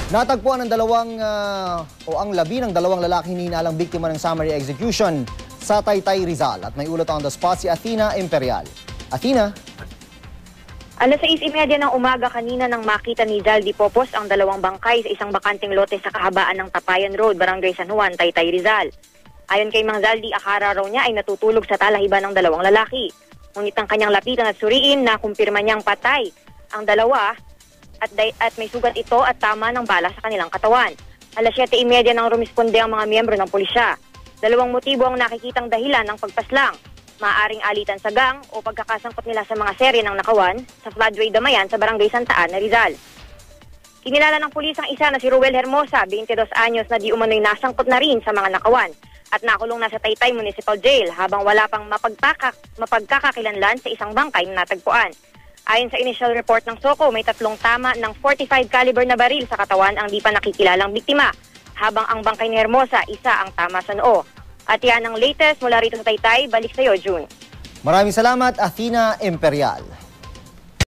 Natagpuan ng ang labi ng dalawang lalaki hinihinalang biktima ng summary execution sa Taytay, Rizal. At may ulat on the spot si Athena Imperial. Athena? Alas 6:30 ng umaga kanina nang makita ni Zaldi Popos ang dalawang bangkay sa isang bakanting lote sa kahabaan ng Tapayan Road, Barangay San Juan, Taytay, Rizal. Ayon kay Mang Zaldi, akala raw niya ay natutulog sa talahiban ng dalawang lalaki. Ngunit ang kanyang lapitan at suriin na kumpirma niyang patay ang dalawa at may sugat ito at tama ng bala sa kanilang katawan. Alas 7:30 nang rumisponde ang mga miyembro ng pulisya. Dalawang motibo ang nakikitang dahilan ng pagpaslang. Maaring alitan sa gang o pagkakasangkot nila sa mga serye ng nakawan sa floodway Damayan sa Barangay Santa Ana, Rizal. Kinilala ng pulis ang isa na si Ruel Hermosa, 22 anyos, na di umano'y nasangkot na rin sa mga nakawan at nakulong na sa Taytay Municipal Jail habang wala pang mapagkakakilanlan sa isang bangkay na natagpuan. Ayon sa initial report ng SOCO, may 3 tama ng 45 caliber na baril sa katawan ang di pa nakikilalang biktima, habang ang bangkay ni Hermosa, isa ang tama sa noo. At yan ang latest mula rito sa Taytay. Balik sa iyo, June. Maraming salamat, Athena Imperial.